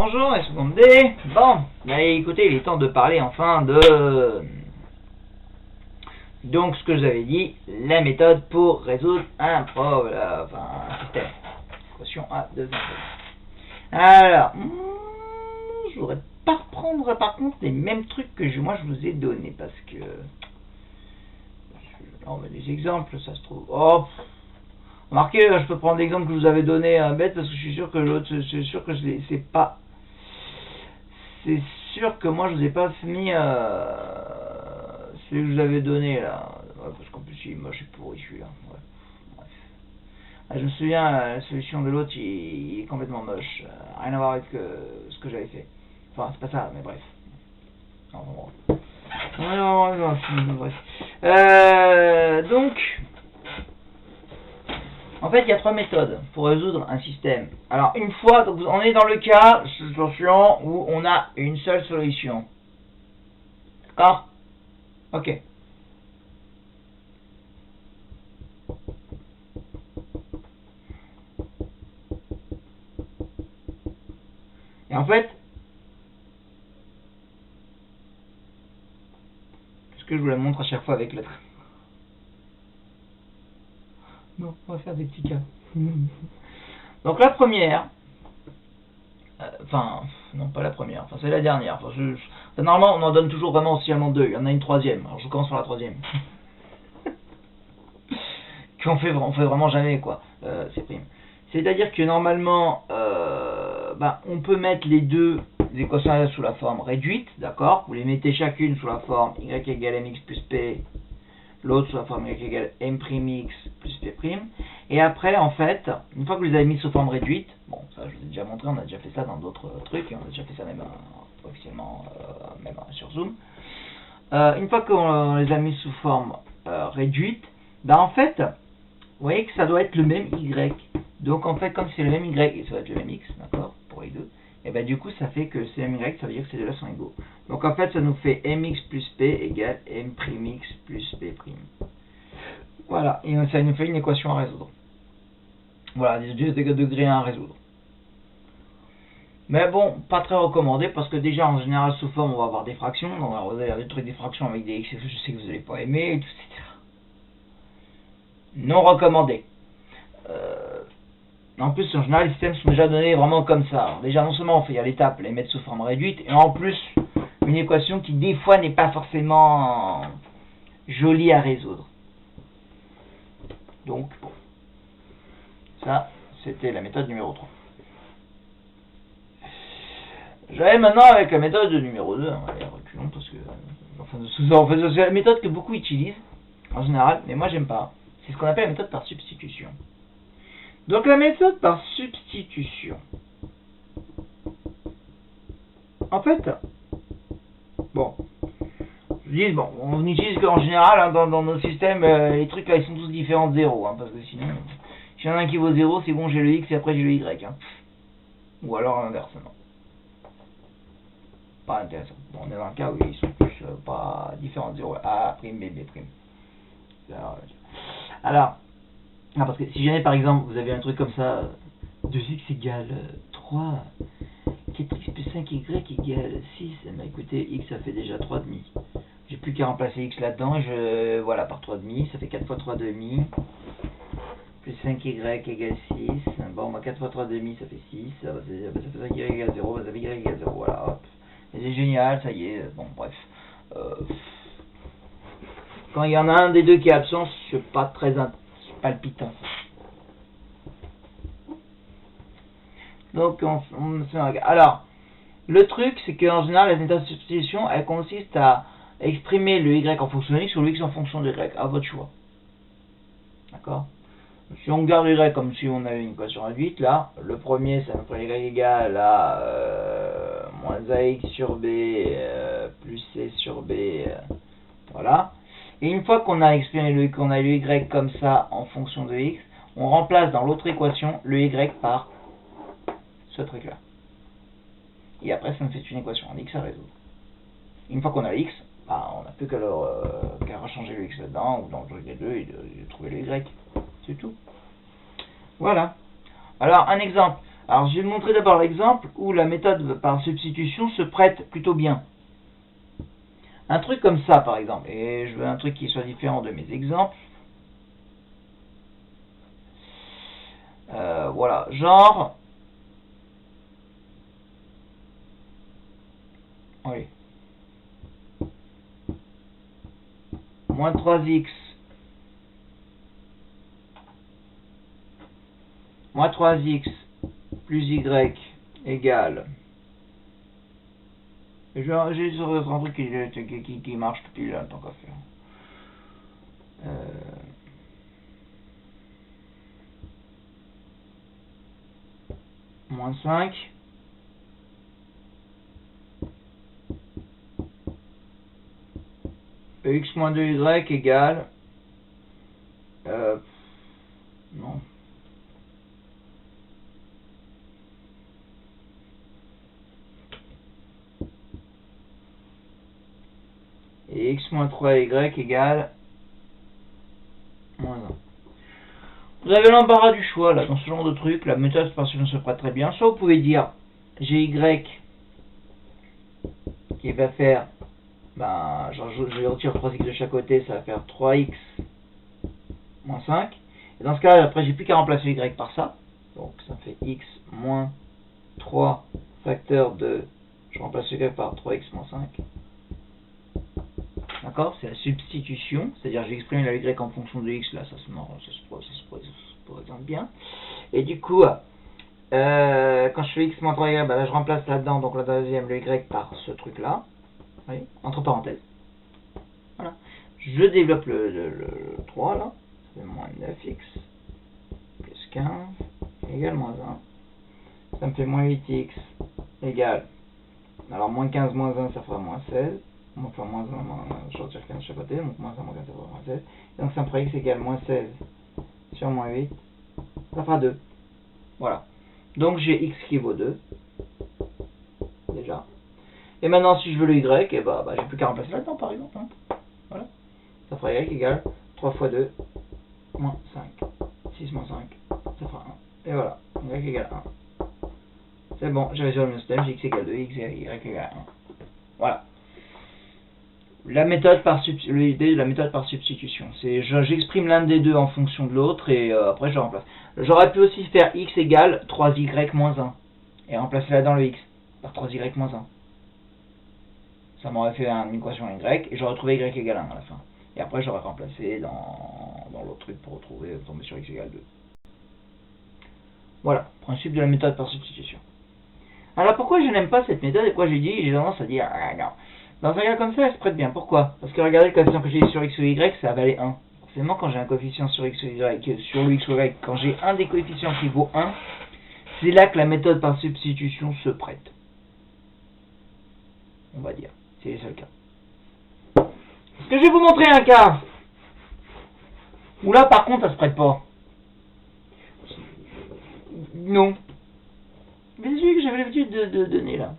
Bonjour, et seconde D. Bon, bah écoutez, il est temps de parler enfin de... Donc, ce que j'avais dit, la méthode pour résoudre un problème, enfin, un système. Équation à deux impôts. Alors, je voudrais pas reprendre par contre les mêmes trucs que moi je vous ai donnés, parce que... On met des exemples, ça se trouve... Oh, remarquez, je peux prendre l'exemple que je vous avais donné à bête, parce que je suis sûr que l'autre, c'est sûr que c'est pas... C'est sûr que moi je vous ai pas mis celui que je vous avais donné là. Ouais, parce qu'en plus moi je suis pourri celui-là. Ouais. Bref. Ah, je me souviens, la solution de l'autre il est complètement moche. Rien à voir avec ce que j'avais fait. Enfin, c'est pas ça, mais bref. Non, bref. Donc, en fait, il y a trois méthodes pour résoudre un système. Alors, une fois, donc, on est dans le cas, attention, où on a une seule solution. D'accord? Ok. Et en fait, ce que je vous la montre à chaque fois avec l'autre. Non, on va faire des petits cas. Donc la première, enfin, non pas la première, enfin c'est la dernière. Enfin, normalement, on en donne toujours vraiment officiellement deux. Il y en a une troisième. Alors je commence par la troisième. Qu'on fait vraiment jamais quoi. C'est prime. C'est-à-dire que normalement, on peut mettre les deux équations sous la forme réduite, d'accord? Vous les mettez chacune sous la forme y égale mx plus p, l'autre sous la forme y égale m'x plus p'. Et après, en fait, une fois que vous les avez mis sous forme réduite, bon, ça je vous ai déjà montré, on a déjà fait ça dans d'autres trucs, et on a déjà fait ça même officiellement, même sur Zoom. Une fois qu'on les a mis sous forme réduite, en fait, vous voyez que ça doit être le même y. Donc en fait, comme c'est le même y, et ça doit être le même x, d'accord, pour les deux, et du coup ça fait que c'est le même y, ça veut dire que ces deux-là sont égaux. Donc en fait, ça nous fait mx plus p égale m'x plus p'. Voilà, et ça nous fait une équation à résoudre. Voilà, des degrés 1 à résoudre. Mais bon, pas très recommandé, parce que déjà en général sous forme on va avoir des fractions, donc alors, vous allez avoir des trucs des fractions avec des x, je sais que vous n'allez pas aimer, etc. Non recommandé. En plus, en général, les systèmes sont déjà donnés vraiment comme ça. Alors, déjà, non seulement on fait à l'étape les mettre sous forme réduite, et en plus, une équation qui des fois n'est pas forcément jolie à résoudre. Donc, bon. Ça, c'était la méthode numéro 3. Je vais maintenant avec la méthode numéro 2. Allez, reculons, parce que... c'est la méthode que beaucoup utilisent, en général, mais moi, j'aime pas. C'est ce qu'on appelle la méthode par substitution. Donc la méthode par substitution. En fait, bon, je dis, bon, on utilise qu'en général, dans nos systèmes, les trucs là, ils sont tous différents de 0, parce que sinon, si y en a un qui vaut 0, c'est bon, j'ai le x et après j'ai le y. Ou alors inversement. Pas intéressant. Bon, on est dans un cas où ils sont tous pas différents de 0, a', b', b'. Alors, parce que si jamais par exemple vous avez un truc comme ça, 2x égale 3, 4x plus 5y égale 6, écoutez, x ça fait déjà 3,5. J'ai plus qu'à remplacer x là-dedans, voilà, par 3,5, ça fait 4 fois 3,5, plus 5y égale 6, bon, 4 fois 3,5 ça fait 6, ça fait 5y égale 0, ça fait y égale 0, voilà, hop. Et c'est génial, ça y est, bon, bref. Quand il y en a un des deux qui est absent, c'est pas très palpitant. Donc, alors, le truc, c'est qu'en général, les méthodes de substitution, elles consistent à exprimer le y en fonction de x ou le x en fonction de y, à votre choix. D'accord? Si on garde le y comme si on avait une équation réduite, là, le premier, ça nous prend y égale à moins ax sur b plus c sur b, voilà. Et une fois qu'on a exprimé le y comme ça en fonction de x, on remplace dans l'autre équation le y par ce truc là. Et après ça nous fait une équation en x à résoudre. Une fois qu'on a x, on n'a plus qu'à rechanger le x là-dedans, ou dans le truc des deux, et de trouver le y. C'est tout. Voilà. Alors un exemple. Alors je vais vous montrer d'abord l'exemple où la méthode par substitution se prête plutôt bien. Un truc comme ça par exemple, et je veux un truc qui soit différent de mes exemples. Voilà, genre... Oui. Moins 3x moins 3x plus y égale... J'ai un truc qui marche depuis là, tant qu'à faire. Moins 5. X moins 2y égale... non. Et x moins 3y égale... moins 1. Vous avez l'embarras du choix là, dans ce genre de truc, la méthode par substitution se prête très bien. Soit vous pouvez dire gy qui va faire, genre je retire 3x de chaque côté, ça va faire 3x moins 5. Et dans ce cas, après j'ai plus qu'à remplacer y par ça. Donc ça fait x moins 3 facteur de, je remplace y par 3x moins 5. D'accord? C'est la substitution, c'est-à-dire j'ai exprimé la y en fonction de x, là ça se présente bien. Et du coup, quand je fais x moins 3y, là je remplace là-dedans, donc la deuxième, le y par ce truc-là, entre parenthèses. Voilà. Je développe le 3 là, ça fait moins 9x plus 15 égale moins 1. Ça me fait moins 8x égale, alors moins 15 moins 1 ça fera moins 16. On va faire moins 1, je retire 15 de chaque côté, donc moins 1, moins 15, ça fera moins 16. Et donc ça me fera x égale moins 16 sur moins 8, ça fera 2. Voilà. Donc j'ai x qui vaut 2, déjà. Et maintenant si je veux le y, et j'ai plus qu'à remplacer là-dedans par exemple. Hein. Voilà. Ça fera y égale 3 fois 2, moins 5. 6 moins 5, ça fera 1. Et voilà, y égale 1. C'est bon, j'ai résolu le système, j'ai x égale 2, y égale 1. Voilà. La méthode par l'idée de la méthode par substitution, c'est j'exprime l'un des deux en fonction de l'autre et après je remplace. J'aurais pu aussi faire x égale 3y moins 1 et remplacer là-dedans le x par 3y moins 1. Ça m'aurait fait une équation y et j'aurais trouvé y égale 1 à la fin. Et après j'aurais remplacé dans l'autre truc pour tomber sur x égale 2. Voilà, principe de la méthode par substitution. Alors pourquoi je n'aime pas cette méthode et pourquoi j'ai tendance à dire non. Dans un cas comme ça, elle se prête bien. Pourquoi? Parce que regardez le coefficient que j'ai sur x ou y, ça valait 1. Forcément, quand j'ai un coefficient sur x ou y, sur le x ou y, quand j'ai un des coefficients qui vaut 1, c'est là que la méthode par substitution se prête. On va dire. C'est les seuls cas. Est-ce que je vais vous montrer un cas où là, par contre, ça se prête pas? Non. Mais c'est celui que j'avais l'habitude de donner là.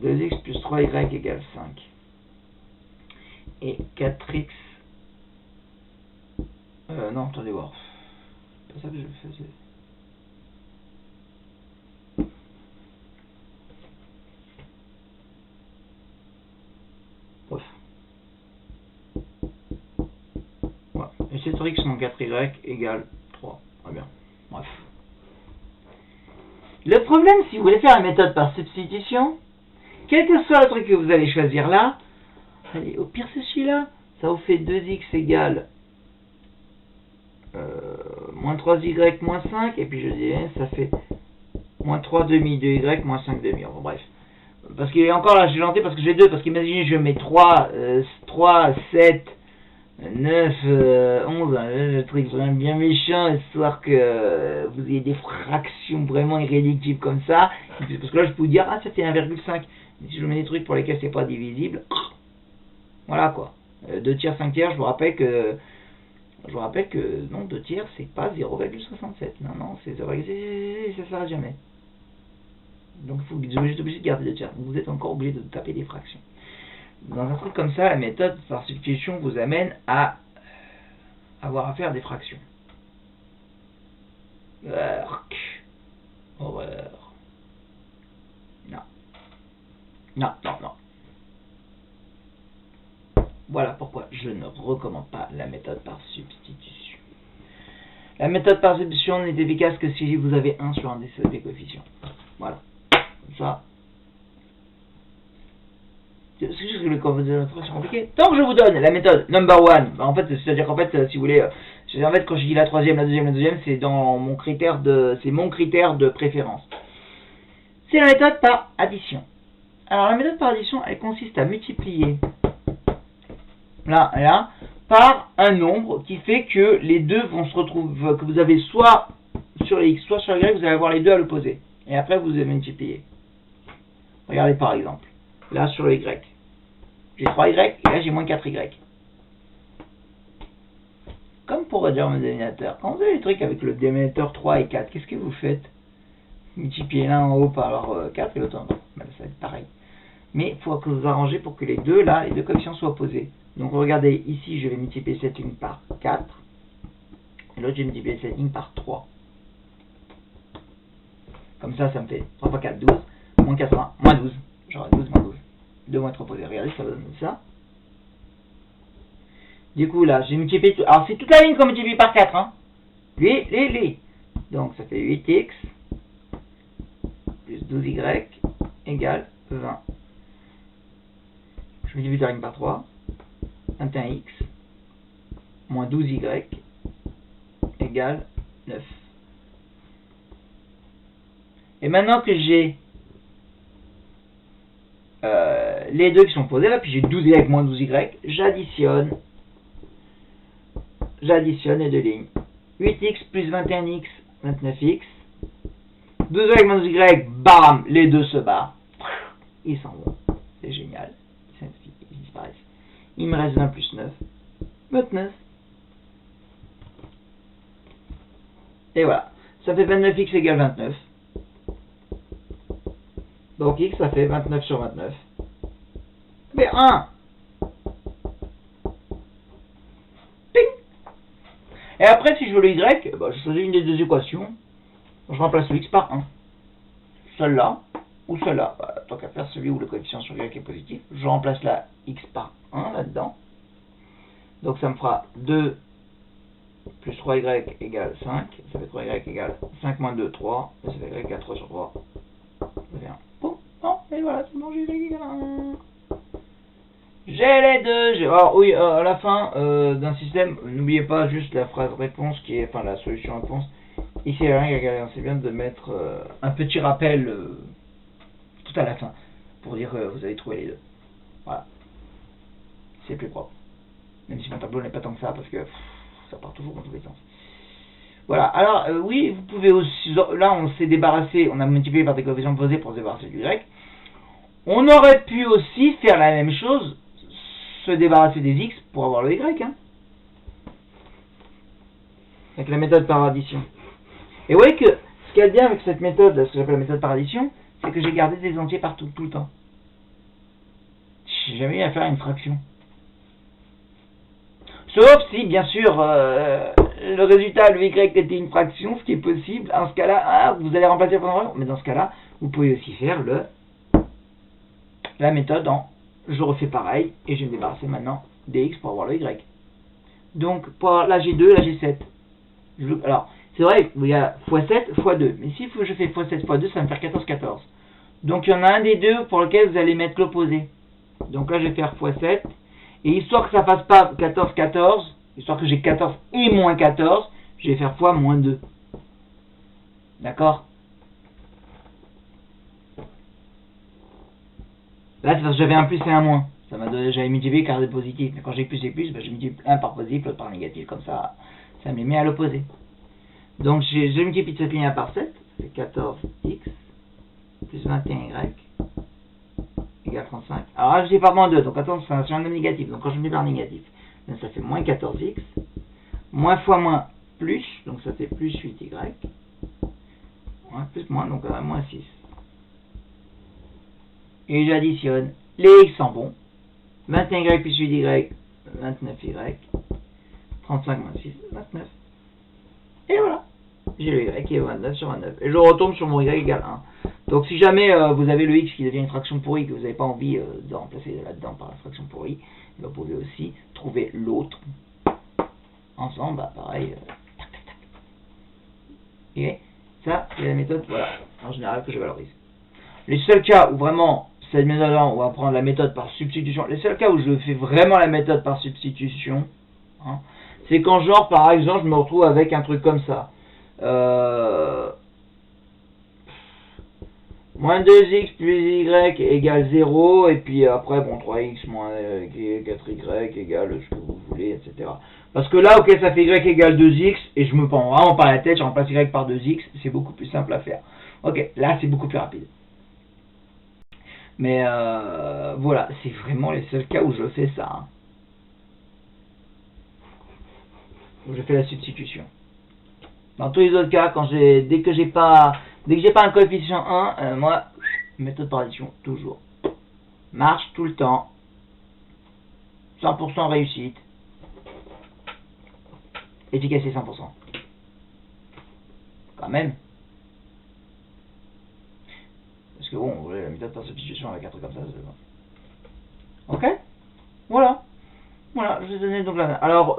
2x plus 3y égale 5. Et 4x... non, attendez voir. C'est pas ça que je faisais. Bref. Voilà. Et 7x moins 4y égale 3. Très bien. Bref. Le problème, si vous voulez faire une méthode par substitution, quel que soit le truc que vous allez choisir là, allez, au pire c'est celui-là, ça vous fait 2x égale moins 3y moins 5, et puis je dirais ça fait moins 3 demi 2y moins 5 demi, enfin bref. Parce qu'il est encore là, j'ai lenté parce que j'ai 2, parce qu'imaginez je mets 3, 7, 9, 11, le truc vraiment bien méchant, histoire que vous ayez des fractions vraiment irréductibles comme ça, parce que là je peux vous dire, ah ça fait 1,5, mais si je mets des trucs pour lesquels c'est pas divisible, voilà quoi, 2 tiers, 5 tiers, je vous rappelle que non, 2 tiers c'est pas 0,67, non, c'est 0,6, ça s'arrête jamais. Donc vous êtes obligé de garder 2 tiers, donc vous êtes encore obligé de taper des fractions. Dans un truc comme ça, la méthode par substitution vous amène à avoir à faire des fractions. Work. Horreur. Non. Non, non, non. Voilà pourquoi je ne recommande pas la méthode par substitution. La méthode par substitution n'est efficace que si vous avez 1 sur un des coefficients. Voilà. Comme ça. C'est juste que les coefficients sont compliqués. Tant que je vous donne la méthode number one, en fait, c'est-à-dire qu'en fait, si vous voulez, en fait, quand je dis la troisième, la deuxième, c'est dans mon critère de préférence. C'est la méthode par addition. Alors la méthode par addition, elle consiste à multiplier là et là par un nombre qui fait que les deux vont se retrouver, que vous avez soit sur les x, soit sur les y, vous allez avoir les deux à l'opposé. Et après vous allez multiplier. Regardez par exemple, là sur le y, j'ai 3y et là j'ai moins 4y. Comme pour réduire mon dénominateur, quand vous avez les trucs avec le dénominateur 3 et 4, qu'est-ce que vous faites? Multiplier l'un en haut par 4 et l'autre en bas. Ben, ça va être pareil. Mais il faut que vous arrangez pour que les deux coefficients soient opposés. Donc regardez, ici je vais multiplier cette ligne par 4. Et l'autre je vais multiplier cette ligne par 3. Comme ça, ça me fait 3 fois 4, 12. Moins 80, moins 12. Genre 12, moins 12. Deux vont être opposés. Regardez, ça va donner ça. Du coup là, j'ai multiplié tout. Alors c'est toute la ligne qu'on multiplie par 4. Hein. Les. Donc ça fait 8x plus 12y égale 20. Je multiplie la ligne par 3. 21x moins 12y égale 9. Et maintenant que j'ai les deux qui sont posés là, puis j'ai 12y moins 12y, j'additionne les deux lignes. 8x plus 21x, 29x. 12y moins 12y, bam, les deux se barrent. Ils s'en vont. C'est génial. Ils disparaissent. Il me reste 20 plus 9. 29. Et voilà. Ça fait 29x égale 29. Donc x, ça fait 29 sur 29. Mais 1. Ping. Et après, si je veux le y, je choisis une des deux équations. Je remplace le x par 1. Celle-là ou celle-là. Tant qu'à faire celui où le coefficient sur y est positif, je remplace la x par 1 là-dedans. Donc ça me fera 2 plus 3y égale 5. Ça fait 3y égale 5 moins 2, 3. Et ça fait y égale 3 sur 3. Ça fait 1. Bon, non, et voilà, c'est bon, j'ai y égale 1. J'ai les deux. Alors oui, à la fin d'un système, n'oubliez pas juste la phrase réponse qui est, enfin la solution réponse. Ici, c'est bien de mettre un petit rappel tout à la fin pour dire que vous avez trouvé les deux. Voilà. C'est plus propre. Même si mon tableau n'est pas tant que ça parce que ça part toujours dans tous les sens. Voilà. Alors, oui, vous pouvez aussi. Là, on s'est débarrassé, on a multiplié par des coefficients opposés pour se débarrasser du y. On aurait pu aussi faire la même chose, se débarrasser des x pour avoir le y. Hein, avec la méthode par addition. Et vous voyez que ce qu'il y a de bien avec cette méthode, ce que j'appelle la méthode par addition, c'est que j'ai gardé des entiers partout, tout le temps. J'ai jamais eu à faire une fraction. Sauf si, bien sûr, le résultat, le y était une fraction, ce qui est possible. En ce cas-là, vous allez remplacer par un, mais dans ce cas-là, vous pouvez aussi faire la méthode en je refais pareil, et je vais me débarrasser maintenant des x pour avoir le y. Donc, là j'ai 2, là j'ai 7. Alors, c'est vrai qu'il y a x7, x2. Mais si je fais x7, x2, ça va me faire 14, 14. Donc il y en a un des deux pour lequel vous allez mettre l'opposé. Donc là, je vais faire x7. Et histoire que ça ne fasse pas 14, 14, histoire que j'ai 14 et moins 14, je vais faire x moins 2. D'accord? Là, c'est parce que j'avais un plus et un moins. Ça m'a donné, j'avais multiplié car c'est positif. Mais quand j'ai plus et plus, je multiplie un par positif, l'autre par négatif. Comme ça me les met à l'opposé. Donc, je multiplie cette ligne par 7. Ça fait 14x plus 21y égale 35. Alors là, je dis par moins 2. Donc, attends, c'est un nombre négatif. Donc, quand je multiplie par négatif, ça fait moins 14x. Moins fois moins plus. Donc, ça fait plus 8y. Moins plus moins, donc moins 6. Et j'additionne les x en bon. 21y plus 8y, 29y. 35 moins 6, 29. Et voilà. j'ai le y qui est 29 sur 29. Et je retombe sur mon y égale 1. Donc si jamais vous avez le x qui devient une fraction pourrie, que vous n'avez pas envie de remplacer là-dedans par la fraction pourrie, vous pouvez aussi trouver l'autre. Ensemble, bah pareil. Tac, tac, tac. Et ça, c'est la méthode, voilà, en général, que je valorise. Les seuls cas où vraiment, cette méthode-là, on va prendre la méthode par substitution. Les seuls cas où je fais vraiment la méthode par substitution, hein, c'est quand genre, par exemple, je me retrouve avec un truc comme ça. Moins 2x plus y égale 0, et puis après, bon, 3x moins 4y égale ce que vous voulez, etc. Parce que là, ok, ça fait y égale 2x, et je me prends vraiment pas la tête, je remplace y par 2x, c'est beaucoup plus simple à faire. Ok, là, c'est beaucoup plus rapide. Mais voilà, c'est vraiment les seuls cas où je fais ça. Hein. Où je fais la substitution. Dans tous les autres cas, dès que j'ai pas un coefficient 1, moi, méthode par addition, toujours. Marche tout le temps. 100% réussite. Efficacité 100%. Quand même. Parce que bon, la méthode par substitution avec un truc comme ça, c'est bon. Ok. Voilà. Voilà, je vais donner donc la... Alors,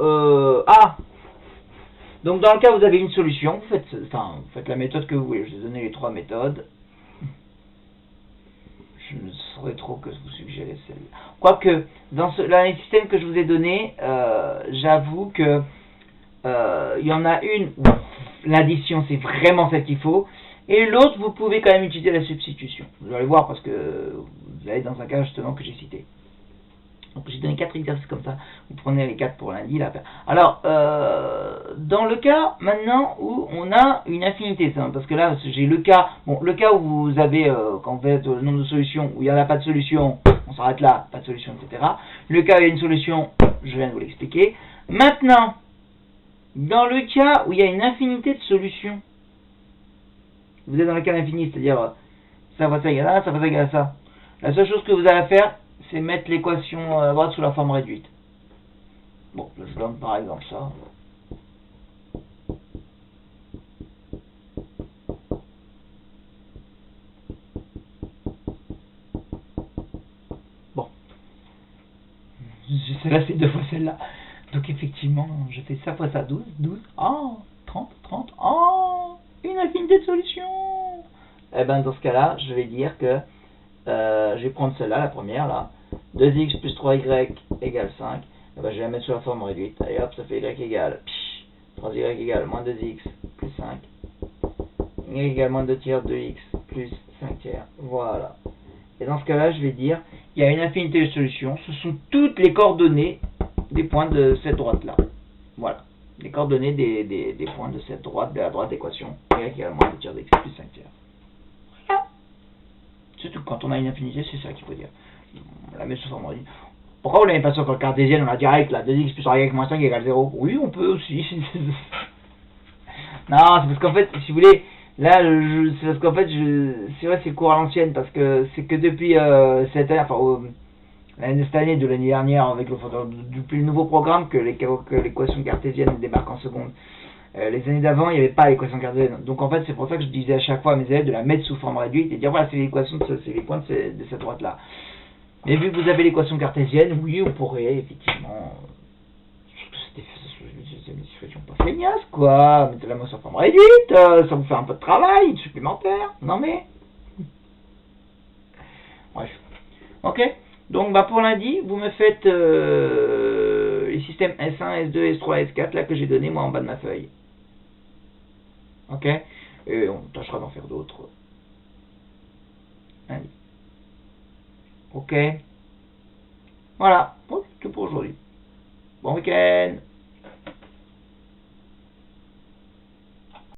donc dans le cas où vous avez une solution, vous faites la méthode que vous voulez. Je vais donner les 3 méthodes. Je ne saurais trop que vous suggérer celle-là. Quoique, dans les systèmes que je vous ai donnés, j'avoue que il y en a une où l'addition c'est vraiment celle qu'il faut, et l'autre vous pouvez quand même utiliser la substitution. Vous allez voir parce que vous allez dans un cas justement que j'ai cité. Donc j'ai donné 4 exercices comme ça, vous prenez les 4 pour lundi là. Alors dans le cas maintenant où on a une infinité, parce que là j'ai le cas, bon le cas où vous avez quand vous faites le nombre de solutions où il n'y en a pas de solution, on s'arrête là, pas de solution, etc. Le cas où il y a une solution, je viens de vous l'expliquer. Maintenant, dans le cas où il y a une infinité de solutions, vous êtes dans le cas d'infini, c'est-à-dire ça va ça égale à ça, ça va ça égale à ça. La seule chose que vous allez faire, c'est mettre l'équation à droite sous la forme réduite. Bon, je donne par exemple ça. Bon. Celle-là, c'est 2 fois celle-là. Donc effectivement, je fais ça fois ça, 12, 12, 30, 30, une infinité de solutions. Et ben dans ce cas-là, je vais dire que je vais prendre celle-là, la première là. 2x plus 3y égale 5. Et ben, je vais la mettre sur la forme réduite. Allez hop, ça fait y égale 3y égale moins 2x plus 5. Y égale moins 2 tiers 2x plus 5 tiers. Voilà. Et dans ce cas-là, je vais dire, il y a une infinité de solutions. Ce sont toutes les coordonnées des points de cette droite-là. Voilà. Les coordonnées des points de cette droite, de la droite d'équation. Y égale moins 2 tiers dx plus 5 tiers. Voilà. C'est tout. Quand on a une infinité, c'est ça qu'il faut dire. On la met sous forme réduite. Pourquoi vous l'avez pas sur le cartésien, on a direct là, 2x plus y moins 5 égale 0. Oui, on peut aussi. Non, c'est parce qu'en fait, si vous voulez, là, c'est parce qu'en fait, c'est vrai, c'est le cours à l'ancienne, parce que c'est que depuis cette année de l'année dernière, avec depuis le nouveau programme, que l'équation cartésienne débarque en seconde. Les années d'avant, il n'y avait pas l'équation cartésienne. Donc en fait, c'est pour ça que je disais à chaque fois à mes élèves de la mettre sous forme réduite et dire voilà, c'est l'équation, c'est les points de cette droite-là. Mais vu que vous avez l'équation cartésienne, oui, on pourrait effectivement. C'est une situation pas feignasse, quoi. Mettez la main sur forme réduite, ça vous fait un peu de travail supplémentaire. Non mais. Bref. Ok. Donc bah pour lundi, vous me faites les systèmes S1, S2, S3, S4 là que j'ai donné moi en bas de ma feuille. Ok. Et on tâchera d'en faire d'autres lundi. Ok. Voilà. Bon, c'est tout pour aujourd'hui. Bon week-end.